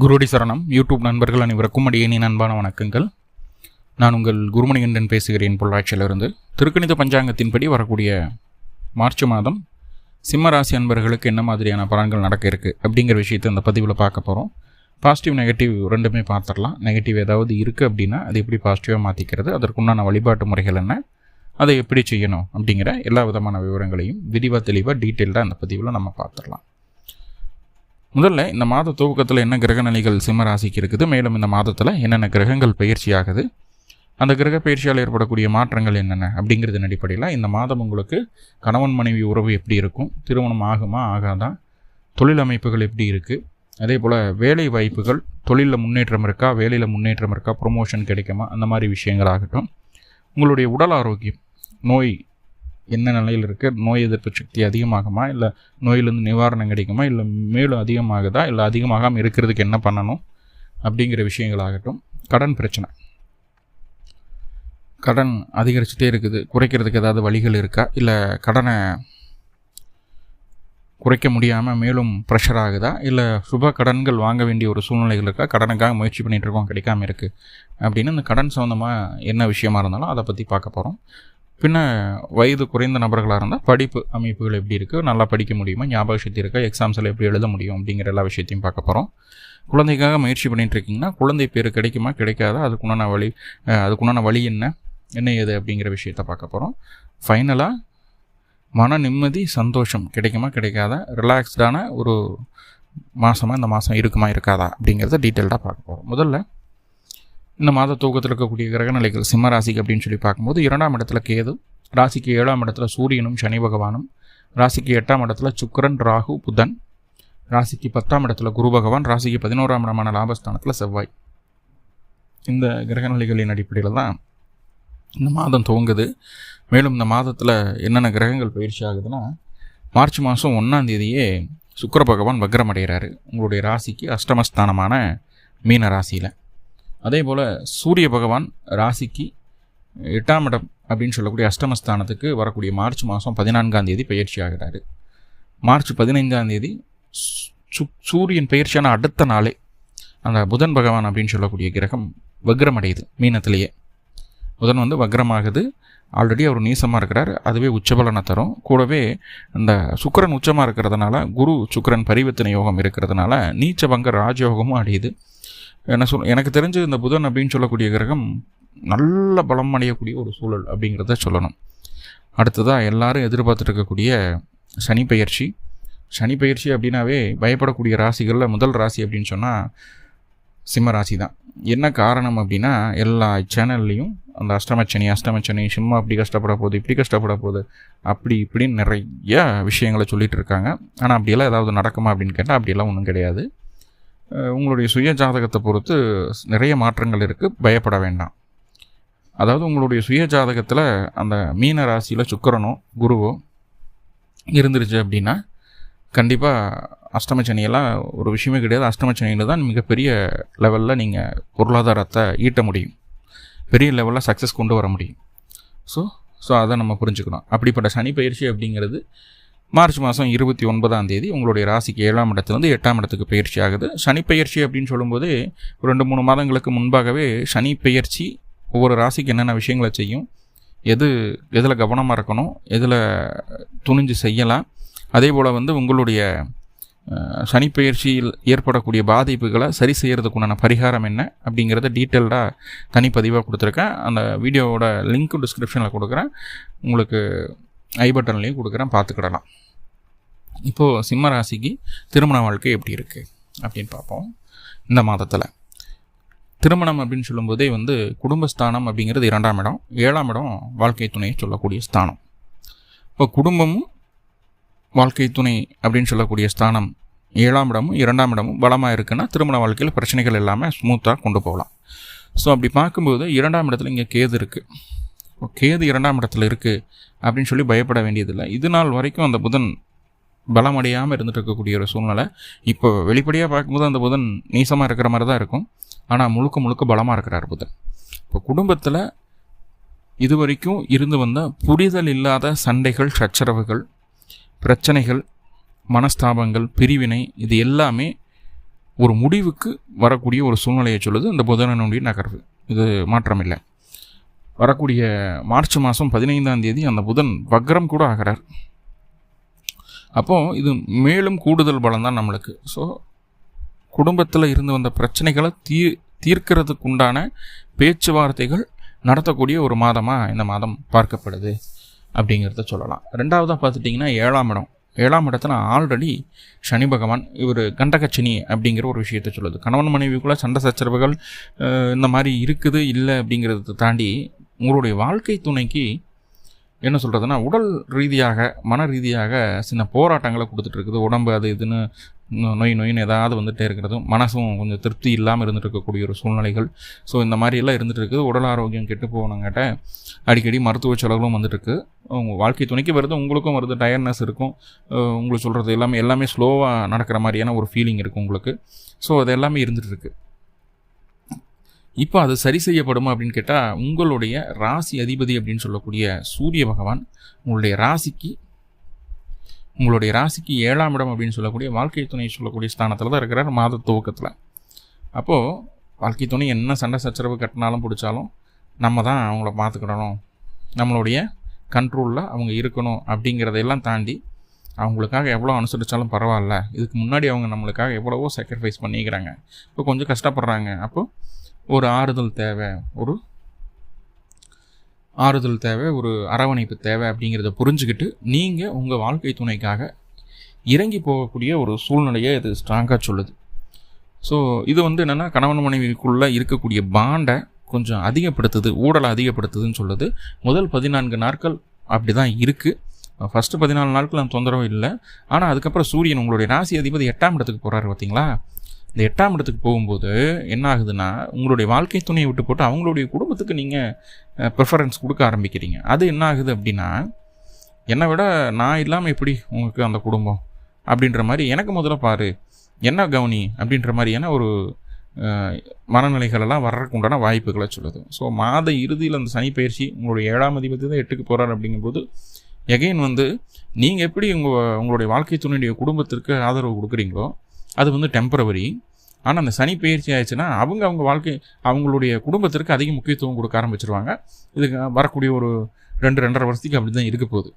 குருடி சரணம் யூடியூப் நண்பர்கள் அனைவருக்கும் அடியேனின் அன்பான வணக்கங்கள். நான் உங்கள் குருமணிகண்டன் பேசுகிறேன் பொள்ளாச்சியிலிருந்து. திருக்கணித பஞ்சாங்கத்தின்படி வரக்கூடிய மார்ச் மாதம் சிம்ம ராசி அன்பர்களுக்கு என்ன மாதிரியான பலன்கள் நடக்க இருக்குது அப்படிங்கிற விஷயத்தை இந்த பதிவில் பார்க்க போகிறோம். பாசிட்டிவ் நெகட்டிவ் ரெண்டுமே பார்த்துடலாம். நெகட்டிவ் ஏதாவது இருக்குது அப்படின்னா அது எப்படி பாசிட்டிவாக மாற்றிக்கிறது, அதற்குண்டான வழிபாட்டு முறைகள் என்ன, அதை எப்படி செய்யணும் அப்படிங்கிற எல்லா விதமான விவரங்களையும் விரிவாக தெளிவாக டீட்டெயில்டாக அந்த பதிவில் நம்ம பார்த்துடலாம். முதல்ல இந்த மாத துவக்கத்தில் என்ன கிரக நிலைகள் சிம்ம ராசிக்கு இருக்குது, மேலும் இந்த மாதத்தில் என்னென்ன கிரகங்கள் பயிற்சி ஆகுது, அந்த கிரக பயிற்சியால் ஏற்படக்கூடிய மாற்றங்கள் என்னென்ன அப்படிங்கிறதன் அடிப்படையில் இந்த மாதம் உங்களுக்கு கணவன் மனைவி உறவு எப்படி இருக்கும், திருமணம் ஆகுமா ஆகாதா, தொழில் அமைப்புகள் எப்படி இருக்குது, அதே போல் வேலை வாய்ப்புகள், தொழிலில் முன்னேற்றம் இருக்கா, வேலையில் முன்னேற்றம் இருக்கா, ப்ரொமோஷன் கிடைக்குமா, அந்த மாதிரி விஷயங்கள் ஆகட்டும். உங்களுடைய உடல் ஆரோக்கியம், நோய் என்ன நிலையில் இருக்குது, நோய் எதிர்ப்பு சக்தி அதிகமாகுமா, இல்லை நோயிலேருந்து நிவாரணம் கிடைக்குமா, இல்லை மேலும் அதிகமாகுதா, இல்லை அதிகமாகாமல் இருக்கிறதுக்கு என்ன பண்ணணும் அப்படிங்கிற விஷயங்களாகட்டும். கடன் பிரச்சனை, கடன் அதிகரிச்சுட்டே இருக்குது, குறைக்கிறதுக்கு ஏதாவது வழிகள் இருக்கா, இல்லை கடனை குறைக்க முடியாமல் மேலும் ப்ரெஷர் ஆகுதா, இல்லை சுப கடன்கள் வாங்க வேண்டிய ஒரு சூழ்நிலைகள் இருக்கா, கடனுக்காக முயற்சி பண்ணிகிட்டு இருக்கோம் கிடைக்காமல் இருக்குது அப்படின்னு இந்த கடன் சம்மந்தமாக என்ன விஷயமா இருந்தாலும் அதை பற்றி பார்க்க போகிறோம். பின்ன வயது குறைந்த நபர்களாக இருந்தால் படிப்பு அமைப்புகள் எப்படி இருக்குது, நல்லா படிக்க முடியுமா, ஞாபக சக்தி இருக்கா, எக்ஸாம்ஸில் எப்படி எழுத முடியும் அப்படிங்கிற எல்லா விஷயத்தையும் பார்க்க போகிறோம். குழந்தைக்காக முயற்சி பண்ணிகிட்ருக்கீங்கன்னா குழந்தை பேர் கிடைக்குமா கிடைக்காதா, அதுக்குண்டான வழி என்ன ஏது அப்படிங்கிற விஷயத்த பார்க்க போகிறோம். ஃபைனலாக மன நிம்மதி சந்தோஷம் கிடைக்குமா கிடைக்காதா, ரிலாக்ஸ்டான ஒரு மாதமாக இந்த மாதம் இருக்குமா இருக்காதா அப்படிங்கிறத டீட்டெயில்டாக பார்க்க போகிறோம். முதல்ல இந்த மாத தூக்கத்தில் இருக்கக்கூடிய கிரகநிலைகள் சிம்ம ராசிக்கு அப்படின்னு சொல்லி பார்க்கும்போது 2ஆம் இடத்துல கேது, ராசிக்கு 7ஆம் இடத்துல சூரியனும் சனி பகவானும், ராசிக்கு 8ஆம் இடத்துல சுக்கிரன் ராகு புதன், ராசிக்கு 10ஆம் இடத்துல குரு பகவான், ராசிக்கு 11ஆம் இடமான லாபஸ்தானத்தில் செவ்வாய். இந்த கிரகநிலைகளின் அடிப்படையில் தான் இந்த மாதம் துவங்குது. மேலும் இந்த மாதத்தில் என்னென்ன கிரகங்கள் பயிற்சி ஆகுதுன்னா, மார்ச் மாதம் 1ஆம் தேதியே சுக்கிர பகவான் வக்ரம் அடைகிறாரு உங்களுடைய ராசிக்கு அஷ்டமஸ்தானமான மீன ராசியில். அதே போல் சூரிய பகவான் ராசிக்கு 8ஆம் இடம் அப்படின்னு சொல்லக்கூடிய அஷ்டமஸ்தானத்துக்கு வரக்கூடிய மார்ச் மாதம் 14ஆம் தேதி பயிற்சி ஆகிறாரு. மார்ச் 15ஆம் தேதி சூரியன் பயிற்சியான அடுத்த நாளே அந்த புதன் பகவான் அப்படின்னு சொல்லக்கூடிய கிரகம் வக்ரம் அடையுது மீனத்திலேயே. புதன் வக்ரமாகுது, ஆல்ரெடி அவர் நீசமாக இருக்கிறார், அதுவே உச்சபலனை தரும். கூடவே இந்த சுக்கிரன் உச்சமாக இருக்கிறதுனால குரு சுக்கிரன் பரிவர்த்தனை யோகம் இருக்கிறதுனால நீச்சபங்க ராஜயோகமும் அடையுது. எனக்கு தெரிஞ்சு இந்த புதன் அப்படின்னு சொல்லக்கூடிய கிரகம் நல்ல பலம் அடையக்கூடிய ஒரு சூழல் அப்படிங்கிறத சொல்லணும். அடுத்ததாக எல்லாரும் எதிர்பார்த்துட்டு இருக்கக்கூடிய சனி பயிற்சி. சனி பயிற்சி அப்படின்னாவே பயப்படக்கூடிய ராசிகளில் முதல் ராசி அப்படின்னு சொன்னால் சிம்ம ராசி தான். என்ன காரணம் அப்படின்னா, எல்லா சேனல்லையும் அந்த அஷ்டமச்சனி சிம்ம அப்படி கஷ்டப்பட போகுது, இப்படி கஷ்டப்பட போகுது, அப்படி இப்படின்னு நிறைய விஷயங்களை சொல்லிகிட்டு இருக்காங்க. ஆனால் அப்படியெல்லாம் ஏதாவது நடக்குமா அப்படின்னு கேட்டால் அப்படியெல்லாம் ஒன்றும் கிடையாது. உங்களுடைய சுய ஜாதகத்தை பொறுத்து நிறைய மாற்றங்கள் இருக்குது, பயப்பட வேண்டாம். அதாவது உங்களுடைய சுய ஜாதகத்தில் அந்த மீன ராசியில் சுக்கிரனோ குருவோ இருந்துருச்சு அப்படின்னா கண்டிப்பாக அஷ்டமச்சனியெல்லாம் ஒரு விஷயமே கிடையாது. அஷ்டமச்சனியில் தான் மிகப்பெரிய லெவலில் நீங்கள் பொருளாதாரத்தை ஈட்ட முடியும், பெரிய லெவலில் சக்ஸஸ் கொண்டு வர முடியும். ஸோ அதை நம்ம புரிஞ்சுக்கணும். அப்படிப்பட்ட சனி பயிற்சி அப்படிங்கிறது மார்ச் மாதம் 29ஆம் தேதி உங்களுடைய ராசிக்கு 7ஆம் இடத்துலேருந்து 8ஆம் இடத்துக்கு பயிற்சி ஆகுது. சனி பயிற்சி அப்படின்னு சொல்லும்போது ஒரு 2-3 மாதங்களுக்கு முன்பாகவே சனி பயிற்சி ஒவ்வொரு ராசிக்கு என்னென்ன விஷயங்களை செய்யும், எதில் கவனமாக இருக்கணும், எதில் துணிஞ்சு செய்யலாம், அதே போல் உங்களுடைய சனி பயிற்சியில் ஏற்படக்கூடிய பாதிப்புகளை சரி செய்கிறதுக்குண்டான பரிகாரம் என்ன அப்படிங்கிறத டீட்டெயில்டாக தனிப்பதிவாக கொடுத்துருக்கேன். அந்த வீடியோவோட லிங்க்கும் டிஸ்கிரிப்ஷனில் கொடுக்குறேன், உங்களுக்கு ஐ பட்டன்லேயும் கொடுக்குறேன், பார்த்துக்கிடலாம். இப்போது சிம்ம ராசிக்கு திருமண வாழ்க்கை எப்படி இருக்குது அப்படின்னு பார்ப்போம். இந்த மாதத்தில் திருமணம் அப்படின்னு சொல்லும்போதே குடும்பஸ்தானம் அப்படிங்கிறது 2ஆம் இடம், 7ஆம் இடம் வாழ்க்கை துணையை சொல்லக்கூடிய ஸ்தானம். இப்போ குடும்பமும் வாழ்க்கை துணை அப்படின்னு சொல்லக்கூடிய ஸ்தானம் 7ஆம் இடமும் 2ஆம் இடமும் பலமாக இருக்குன்னா திருமண வாழ்க்கையில் பிரச்சனைகள் இல்லாமல் ஸ்மூத்தாக கொண்டு போகலாம். ஸோ அப்படி பார்க்கும்போது 2ஆம் இடத்துல இங்கே கேது இருக்குது. கேது 2ஆம் இடத்துல இருக்குது அப்படின்னு சொல்லி பயப்பட வேண்டியதில்லை. இது நாள் வரைக்கும் அந்த புதன் பலமடையாமல் இருந்துட்டு இருக்கக்கூடிய ஒரு சூழ்நிலை. இப்போ வெளிப்படையாக பார்க்கும்போது அந்த புதன் நீசமாக இருக்கிற மாதிரி தான் இருக்கும், ஆனால் முழுக்க பலமாக இருக்கிறார் புதன். இப்போ குடும்பத்தில் இது வரைக்கும் இருந்து வந்த புரிதல் இல்லாத சண்டைகள், சச்சரவுகள், பிரச்சனைகள், மனஸ்தாபங்கள், பிரிவினை, இது எல்லாமே ஒரு முடிவுக்கு வரக்கூடிய ஒரு சூழ்நிலையை சொல்லுது இந்த புதனுடைய நகர்வு. இது மாற்றமில்லை. வரக்கூடிய மார்ச் மாதம் 15ஆம் தேதி அந்த புதன் வக்ரம் கூட ஆகிறார். அப்போது இது மேலும் கூடுதல் பலம் தான் நம்மளுக்கு. ஸோ குடும்பத்தில் இருந்து வந்த பிரச்சனைகளை தீர்க்கிறதுக்கு உண்டான பேச்சுவார்த்தைகள் நடத்தக்கூடிய ஒரு மாதமாக இந்த மாதம் பார்க்கப்படுது அப்படிங்கிறத சொல்லலாம். ரெண்டாவதாக பார்த்துட்டிங்கன்னா 7ஆம் இடம். 7ஆம் இடத்துல ஆல்ரெடி சனி பகவான் இவர் கண்டகச்சனி அப்படிங்கிற ஒரு விஷயத்தை சொல்லுது. கணவன் மனைவிக்குள்ளே சண்டை சச்சரவுகள் இந்த மாதிரி இருக்குது இல்லை அப்படிங்கிறத தாண்டி உங்களுடைய வாழ்க்கை துணைக்கு என்ன சொல்கிறதுனா உடல் ரீதியாக மன ரீதியாக சின்ன போராட்டங்களை கொடுத்துட்டு இருக்குது. உடம்பு அது இதுன்னு நொயின்னு ஏதாவது வந்துகிட்டே இருக்கிறதும், மனசும் கொஞ்சம் திருப்தி இல்லாமல் இருந்துட்டு இருக்கக்கூடிய ஒரு சூழ்நிலைகள். ஸோ இந்த மாதிரியெல்லாம் இருந்துகிட்டு இருக்குது. உடல் ஆரோக்கியம் கெட்டு போகணுங்கிட்ட அடிக்கடி மருத்துவ செலவுகளும் வந்துட்டுருக்கு. உங்கள் வாழ்க்கை துணைக்கு வருது, உங்களுக்கும் வருது. டயர்ட்னஸ் இருக்கும். உங்களுக்கு சொல்கிறது எல்லாமே ஸ்லோவாக நடக்கிற மாதிரியான ஒரு ஃபீலிங் இருக்குது உங்களுக்கு. ஸோ அது எல்லாமே இருந்துகிட்டு இருக்குது. இப்போ அது சரி செய்யப்படுமா அப்படின்னு கேட்டால், உங்களுடைய ராசி அதிபதி அப்படின்னு சொல்லக்கூடிய சூரிய பகவான் உங்களுடைய ராசிக்கு 7ஆம் இடம் அப்படின்னு சொல்லக்கூடிய வாழ்க்கை துணை சொல்லக்கூடிய ஸ்தானத்தில் தான் இருக்கிறார் மாத துவக்கத்தில். அப்போது வாழ்க்கை துணை என்ன சண்டை சச்சரவு கட்டினாலும் பிடிச்சாலும் நம்ம தான் அவங்கள பார்த்துக்கிடணும், நம்மளுடைய கண்ட்ரோலில் அவங்க இருக்கணும் அப்படிங்கிறதையெல்லாம் தாண்டி அவங்களுக்காக எவ்வளோ அனுசரித்தாலும் பரவாயில்ல, இதுக்கு முன்னாடி அவங்க நம்மளுக்காக எவ்வளவோ சாக்ரிஃபைஸ் பண்ணிக்கிறாங்க, இப்போ கொஞ்சம் கஷ்டப்படுறாங்க, அப்போது ஒரு ஆறுதல் தேவை, ஒரு அரவணைப்பு தேவை அப்படிங்கிறத புரிஞ்சுக்கிட்டு நீங்கள் உங்கள் வாழ்க்கை துணைக்காக இறங்கி போகக்கூடிய ஒரு சூழ்நிலையை இது ஸ்ட்ராங்காக சொல்லுது. ஸோ இது என்னென்னா கணவன் மனைவிக்குள்ளே இருக்கக்கூடிய பாண்டை கொஞ்சம் அதிகப்படுத்துது, ஊடலை அதிகப்படுத்துதுன்னு சொல்லுது. முதல் 14 நாட்கள் அப்படி தான் இருக்குது. ஃபஸ்ட்டு 14 நாட்கள் அந்த தொந்தரவு இல்லை. ஆனால் அதுக்கப்புறம் சூரியன் உங்களுடைய ராசி அதிபதி 8ஆம் இடத்துக்கு போகிறாரு பார்த்தீங்களா. இந்த 8ஆம் இடத்துக்கு போகும்போது என்ன ஆகுதுன்னா, உங்களுடைய வாழ்க்கை துணையை விட்டு போட்டு அவங்களுடைய குடும்பத்துக்கு நீங்கள் ப்ரிஃபரன்ஸ் கொடுக்க ஆரம்பிக்கிறீங்க. அது என்ன ஆகுது அப்படின்னா, என்னை விட நான் இல்லாமல் எப்படி உங்களுக்கு அந்த குடும்பம் அப்படின்ற மாதிரி எனக்கு முதல்ல பாரு, என்ன கவனி அப்படின்ற மாதிரியான ஒரு மனநிலைகளெல்லாம் வர்றதுக்கு உண்டான வாய்ப்புகளை சொல்லுது. ஸோ மாத இறுதியில் அந்த சனி பயிற்சி உங்களுடைய 7ஆம் அதிபதி தான் 8க்கு போகிறார். அப்படிங்கும்போது எகைன் நீங்கள் எப்படி உங்களுடைய வாழ்க்கை துணையுடைய குடும்பத்திற்கு ஆதரவு கொடுக்குறீங்களோ அது டெம்பரவரி. ஆனால் அந்த சனி பயிற்சி ஆயிடுச்சுன்னா அவங்களுடைய குடும்பத்திற்கு அதிக முக்கியத்துவம் கொடுக்க ஆரம்பிச்சிருவாங்க. இதுக்கு வரக்கூடிய ஒரு 2-2.5 வருஷத்துக்கு அப்படி தான் இருக்க போகுது.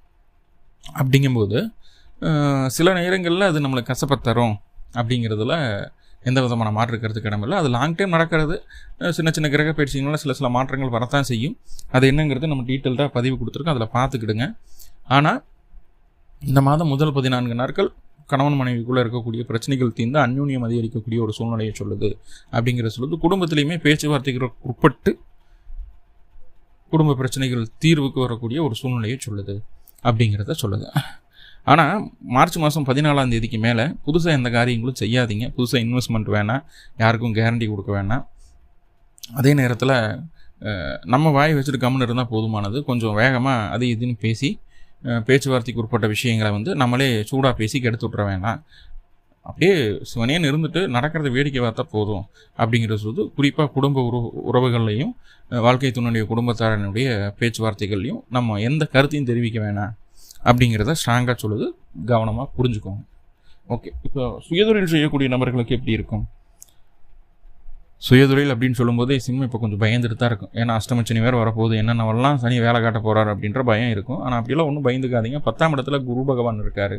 அப்படிங்கும்போது சில நேரங்களில் அது நம்மளுக்கு கசப்பை தரும் அப்படிங்கிறதுல எந்த விதமான மாற்று கருத்துக்கு இடமில்லை. அது லாங் டைம் நடக்கிறது. சின்ன கிரக பயிற்சிகளால் சில மாற்றங்கள் வரத்தான் செய்யும். அது என்னங்கிறது நம்ம டீட்டெயில்டாக பதிவு கொடுத்துருக்கோம், அதில் பார்த்துக்கிடுங்க. ஆனால் இந்த மாதம் முதல் 14 நாட்கள் கணவன் மனைவிக்குள்ளே இருக்கக்கூடிய பிரச்சனைகள் தீர்ந்து அந்யூன்யம் அதிகரிக்கக்கூடிய ஒரு சூழ்நிலையை சொல்லுது அப்படிங்கிறத சொல்லுது. குடும்பத்திலையுமே பேச்சுவார்த்தைகள் உட்பட்டு குடும்ப பிரச்சனைகள் தீர்வுக்கு வரக்கூடிய ஒரு சூழ்நிலையை சொல்லுது அப்படிங்கிறத சொல்லுது. ஆனால் மார்ச் மாதம் 14ஆம் தேதிக்கு மேலே புதுசாக எந்த காரியங்களும் செய்யாதீங்க. புதுசாக இன்வெஸ்ட்மெண்ட் வேணாம், யாருக்கும் கேரண்டி கொடுக்க வேணாம். அதே நேரத்தில் நம்ம வாய் வச்சுட்டு கம்முன்னு இருந்தால் போதுமானது. கொஞ்சம் வேகமாக அது இதுன்னு பேசி பேச்சுவார்த்தைக்கு உட்பட்ட விஷயங்களை நம்மளே சூடாக பேசி கெடுத்து விட்ற வேணாம். அப்படியே சிவனேன்னு இருந்துட்டு நடக்கிறத வேடிக்கை பார்த்தா போதும் அப்படிங்கிறது சொல்லுது. குறிப்பாக குடும்ப உறவுகள்லையும் வாழ்க்கை துணையுடைய குடும்பத்தாரனுடைய பேச்சுவார்த்தைகள்லையும் நம்ம எந்த கருத்தையும் தெரிவிக்க வேணாம் அப்படிங்கிறத ஸ்ட்ராங்காக சொல்லுது. கவனமாக புரிஞ்சுக்கோங்க. ஓகே, இப்போ சுயதொழில் செய்யக்கூடிய நபர்களுக்கு எப்படி இருக்கும்? சுயதொழில் அப்படின்னு சொல்லும்போதே சிம்மம் இப்போ கொஞ்சம் பயந்துட்டு தான் இருக்கும். ஏன்னா அஷ்டமச்சனி வேறு வரப்போகுது, என்னென்னவெல்லாம் சனி வேலை காட்ட போகிறார் அப்படின்ற பயம் இருக்கும். ஆனால் அப்படிலாம் ஒன்றும் பயந்துக்காதீங்க. 10ஆம் இடத்துல குரு பகவான் இருக்கார்.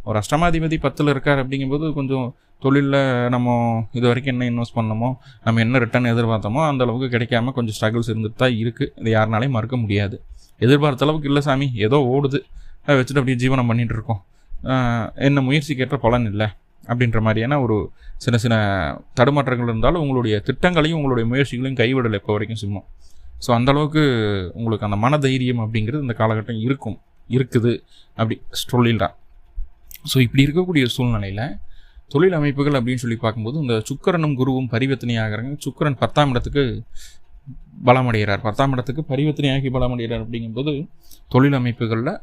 ஒரு அஷ்டமாதிபதி 10ல் இருக்கார். அப்படிங்கும்போது கொஞ்சம் தொழிலில் நம்ம இது வரைக்கும் என்ன இன்வெஸ்ட் பண்ணமோ, நம்ம என்ன ரிட்டர்ன் எதிர்பார்த்தோமோ அந்த அளவுக்கு கிடைக்காம கொஞ்சம் ஸ்ட்ரகிள்ஸ் இருந்துட்டு தான் இருக்குது. இது யாருனாலையும் மறுக்க முடியாது. எதிர்பார்த்த அளவுக்கு இல்லை சாமி, ஏதோ ஓடுது, அதை வச்சுட்டு அப்படியே ஜீவனம் பண்ணிகிட்டு இருக்கோம், என்ன முயற்சிக்கேற்ற பலன் இல்லை அப்படின்ற மாதிரியான ஒரு சின்ன தடுமாற்றங்கள் இருந்தாலும் உங்களுடைய திட்டங்களையும் உங்களுடைய முயற்சிகளையும் கைவிடலை இப்போ வரைக்கும் சிம்மம். ஸோ அந்தளவுக்கு உங்களுக்கு அந்த மன தைரியம் அப்படிங்கிறது இந்த காலகட்டம் இருக்குது அப்படி சொல்லிடலாம். ஸோ இப்படி இருக்கக்கூடிய சூழ்நிலையில் தொழில் அமைப்புகள் அப்படின்னு சொல்லி பார்க்கும்போது இந்த சுக்கிரனும் குருவும் பரிவர்த்தனை ஆகிறாங்க. சுக்கிரன் 10ஆம் இடத்துக்கு பலமடைகிறார். 10ஆம் இடத்துக்கு பரிவர்த்தனையாகி பலமடைகிறார். அப்படிங்கும்போது தொழில் அமைப்புகளில்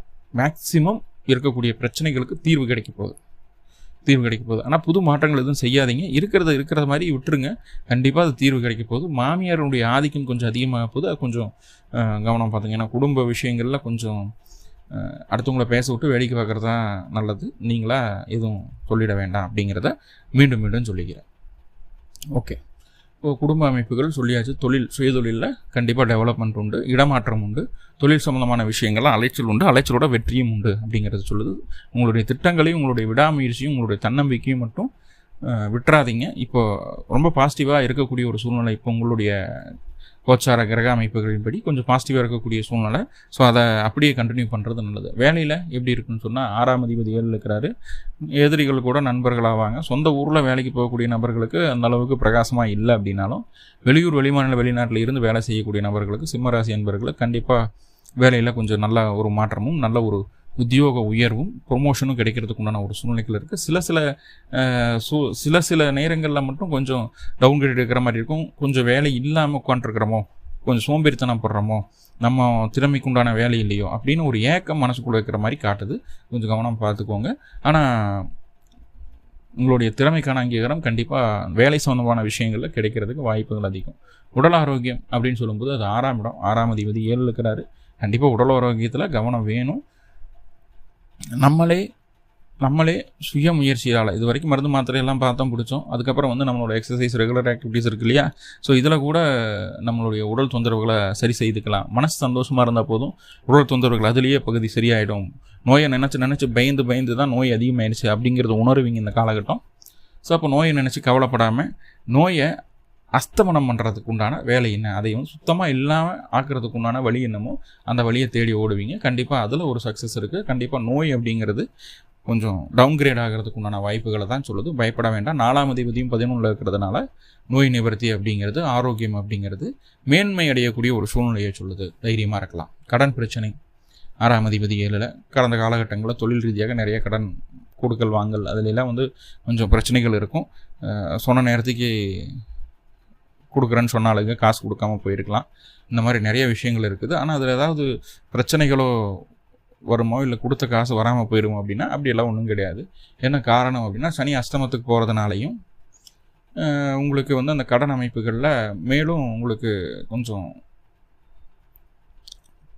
மேக்சிமம் இருக்கக்கூடிய பிரச்சனைகளுக்கு தீர்வு கிடைக்க போகுது. ஆனால் புது மாற்றங்கள் எதுவும் செய்யாதீங்க. இருக்கிறத மாதிரி விட்டுருங்க. கண்டிப்பாக அது தீர்வு கிடைக்க போகுது. மாமியாருடைய ஆதிக்கம் கொஞ்சம் அதிகமாக போகுது. அது கொஞ்சம் கவனம் பார்த்துங்க. ஏன்னா குடும்ப விஷயங்களில் கொஞ்சம் அடுத்தவங்கள பேச விட்டு வேடிக்கை பார்க்குறது தான் நல்லது. நீங்களா எதுவும் சொல்லிட வேண்டாம் அப்படிங்கிறத மீண்டும் சொல்லிக்கிறேன். ஓகே. இப்போ குடும்ப அமைப்புகள் சொல்லியாச்சு. சுயதொழிலில் கண்டிப்பாக டெவலப்மெண்ட் உண்டு, இடமாற்றம் உண்டு, தொழில் சம்மந்தமான விஷயங்கள்லாம் அலைச்சல் உண்டு, அலைச்சலோட வெற்றியும் உண்டு அப்படிங்கிறது சொல்லுது. உங்களுடைய திட்டங்களையும் உங்களுடைய விடாமுயற்சியும் உங்களுடைய தன்னம்பிக்கையும் மட்டும் விட்டுறாதீங்க. இப்போ ரொம்ப பாசிட்டிவாக இருக்கக்கூடிய ஒரு சூழ்நிலை இப்போ உங்களுடைய கோச்சார கிரக அமைப்புகளின்படி கொஞ்சம் பாசிட்டிவாக இருக்கக்கூடிய சூழ்நிலை. ஸோ அதை அப்படியே கண்டினியூ பண்ணுறது நல்லது. வேலையில் எப்படி இருக்குன்னு சொன்னால் 6ஆம் அதிபதி 7 இருக்கிறாரு. எதிரிகள் கூட நண்பர்களாவாங்க. சொந்த ஊரில் வேலைக்கு போகக்கூடிய நபர்களுக்கு அந்த அளவுக்கு பிரகாசமாக இல்லை அப்படின்னாலும், வெளியூர் வெளிமாநில வெளிநாட்டில் இருந்து வேலை செய்யக்கூடிய நபர்களுக்கு, சிம்மராசி என்பவர்களுக்கு கண்டிப்பாக வேலையில் கொஞ்சம் நல்ல ஒரு மாற்றமும் நல்ல ஒரு உத்தியோக உயர்வும் ப்ரொமோஷனும் கிடைக்கிறதுக்கு உண்டான ஒரு சூழ்நிலைகள் இருக்குது. சில நேரங்களில் மட்டும் கொஞ்சம் டவுன் கிரேட் இருக்கிற மாதிரி இருக்கும். கொஞ்சம் வேலை இல்லாமல் உட்காந்துருக்கிறோமோ, கொஞ்சம் சோம்பேறித்தனம் படுறோமோ, நம்ம திறமைக்கு உண்டான வேலை இல்லையோ அப்படின்னு ஒரு ஏக்கம் மனசுக்குள்ளே இருக்கிற மாதிரி காட்டுது. கொஞ்சம் கவனம் பார்த்துக்கோங்க. ஆனால் உங்களுடைய திறமைக்கான அங்கீகாரம் கண்டிப்பாக வேலை சம்பந்தமான விஷயங்களில் கிடைக்கிறதுக்கு வாய்ப்புகள் அதிகம். உடல் ஆரோக்கியம் அப்படின்னு சொல்லும்போது அது 6ஆம் இடம், 6ஆம் அதிபதி 7 இருக்கிறாரு. கண்டிப்பாக உடல் ஆரோக்கியத்தில் கவனம் வேணும். நம்மளே சுய முயற்சியால் இது வரைக்கும் மருந்து மாத்திரையெல்லாம் பார்த்தோம், பிடிச்சோம். அதுக்கப்புறம் நம்மளோட எக்ஸசைஸ், ரெகுலர் ஆக்டிவிட்டீஸ் இருக்கு இல்லையா? ஸோ இதில் கூட நம்மளுடைய உடல் தொந்தரவுகளை சரி செய்துக்கலாம். மனசு சந்தோஷமாக இருந்தால் போதும், உடல் தொந்தரவுகள் அதுலேயே பகுதி சரியாயிடும். நோயை நினச்சி பயந்து தான் நோய் அதிகமாகிடுச்சு அப்படிங்கிறத உணர்வீங்க இந்த காலகட்டம். ஸோ அப்போ நோயை நினச்சி கவலைப்படாமல் நோயை அஸ்தமனம் பண்ணுறதுக்கு உண்டான வேலை என்ன, அதை சுத்தமாக இல்லாமல் ஆக்கிறதுக்கு உண்டான வழி என்னமோ அந்த வழியை தேடி ஓடுவீங்க. கண்டிப்பாக அதில் ஒரு சக்ஸஸ் இருக்குது. கண்டிப்பாக நோய் அப்படிங்கிறது கொஞ்சம் டவுன் கிரேட் ஆகிறதுக்கு உண்டான வாய்ப்புகளை தான் சொல்லுது. பயப்பட வேண்டாம். 4ஆம் அதிபதியும் 11 இருக்கிறதுனால நோய் நிவர்த்தி அப்படிங்கிறது, ஆரோக்கியம் அப்படிங்கிறது மேன்மை அடையக்கூடிய ஒரு சூழ்நிலையை சொல்லுது. தைரியமாக இருக்கலாம். கடன் பிரச்சனை 6ஆம் அதிபதி 7 கடந்த காலகட்டங்களில் தொழில் ரீதியாக நிறைய கடன் கொடுக்கல் வாங்கல் அதிலெல்லாம் கொஞ்சம் பிரச்சனைகள் இருக்கும். சொன்ன நேரத்துக்கு கொடுக்குறேன்னு சொன்னாலுங்க காசு கொடுக்காம போயிருக்கலாம். இந்த மாதிரி நிறைய விஷயங்கள் இருக்குது. ஆனால் அதில் ஏதாவது பிரச்சனைகளோ வருமோ, இல்லை கொடுத்த காசு வராமல் போயிடுமோ அப்படின்னா அப்படியெல்லாம் ஒன்றும் கிடையாது. என்ன காரணம் அப்படின்னா, சனி அஷ்டமத்துக்கு போகிறதுனாலையும் உங்களுக்கு அந்த கடன் அமைப்புகளில் மேலும் உங்களுக்கு கொஞ்சம்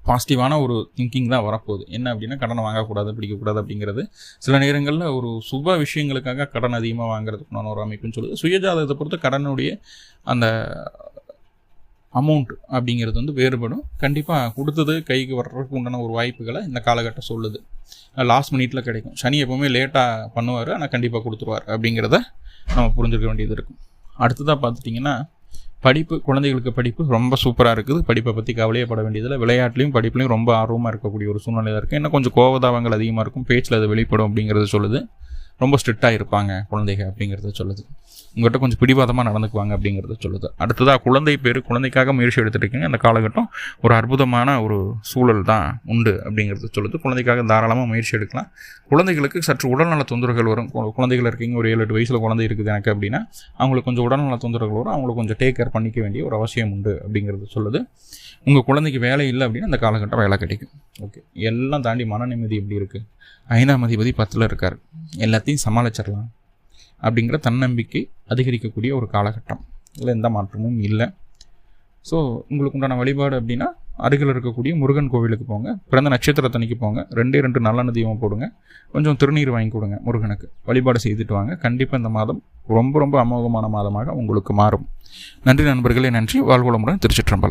பாசிட்டிவான ஒரு திங்கிங் தான் வரப்போகுது. என்ன அப்படின்னா, கடனை வாங்கக்கூடாது, பிடிக்கக்கூடாது அப்படிங்கிறது. சில நேரங்களில் ஒரு சுப விஷயங்களுக்காக கடன் அதிகமாக வாங்குறதுக்குண்டான ஒரு அமைப்புன்னு சொல்லுது. சுயஜாதகத்தை பொறுத்த கடனுடைய அந்த அமௌண்ட் அப்படிங்கிறது வேறுபடும். கண்டிப்பாக கொடுத்தது கைக்கு வர்றதுக்கு உண்டான ஒரு வாய்ப்புகளை இந்த காலகட்டம் சொல்லுது. லாஸ்ட் மினிட்ல கிடைக்கும். சனி எப்போவுமே லேட்டாக பண்ணுவார், ஆனால் கண்டிப்பாக கொடுத்துருவார் அப்படிங்கிறத நம்ம புரிஞ்சுக்க வேண்டியது இருக்கும். அடுத்ததாக பார்த்துட்டிங்கன்னா, படிப்பு, குழந்தைகளுக்கு படிப்பு ரொம்ப சூப்பராக இருக்குது. படிப்பை பற்றி கவலையே பட வேண்டியதில்லை. விளையாட்டுலையும் படிப்புலையும் ரொம்ப ஆர்வமாக இருக்கக்கூடிய ஒரு சூழ்நிலை இருக்குது. இன்னும் கொஞ்சம் கோபதாபங்கள் அதிகமாக இருக்கும், பேச்சில் அது வெளிப்படும் அப்படிங்கிறது சொல்லுது. ரொம்ப ஸ்ட்ரிக்டாக இருப்பாங்க குழந்தைங்க அப்படிங்கிறத சொல்லுது. உங்கள்கிட்ட கொஞ்சம் பிடிவாதமாக நடந்துக்குவாங்க அப்படிங்கிறத சொல்லுது. அடுத்ததாக குழந்தைக்காக முயற்சி எடுத்துகிட்டு இருக்கீங்க. அந்த காலகட்டம் ஒரு அற்புதமான ஒரு சூழல் தான் உண்டு அப்படிங்கிறது சொல்லுது. குழந்தைக்காக தாராளமாக முயற்சி எடுக்கலாம். குழந்தைகளுக்கு சற்று உடல்நல தொந்தரவுகள் வரும். குழந்தைகள் இருக்கீங்க, ஒரு 7-8 வயசில் குழந்தை இருக்குது எனக்கு அப்படின்னா, அவங்களுக்கு கொஞ்சம் உடல்நல தொந்தரவுகள் வரும். அவங்களுக்கு கொஞ்சம் டேக் கேர் பண்ணிக்க வேண்டிய ஒரு அவசியம் உண்டு அப்படிங்கிறது சொல்லுது. உங்கள் குழந்தைக்கு வேலை இல்லை அப்படின்னா அந்த காலகட்டம் வேலை கிடைக்கும். ஓகே, எல்லாம் தாண்டி மன நிம்மதி எப்படி இருக்குது? 5ஆம் அதிபதி 10 இருக்கார். எல்லாத்தையும் சமாளிச்சிடலாம் அப்படிங்கிற தன்னம்பிக்கை அதிகரிக்கக்கூடிய ஒரு காலகட்டம். இதில் எந்த மாற்றமும் இல்லை. ஸோ உங்களுக்கு உண்டான வழிபாடு அப்படின்னா, அருகில் இருக்கக்கூடிய முருகன் கோவிலுக்கு போங்க. பிறந்த நட்சத்திரத்தன்னைக்கு போங்க. 2 நல்லெண்ணெய் தீபம் போடுங்க. கொஞ்சம் திருநீர் வாங்கி கொடுங்க முருகனுக்கு. வழிபாடு செய்துட்டு வாங்க. கண்டிப்பாக இந்த மாதம் ரொம்ப ரொம்ப அமோகமான மாதமாக உங்களுக்கு மாறும். நன்றி நண்பர்களே, நன்றி. வாழ்வளமுடன். திருச்சிற்றம்பலம்.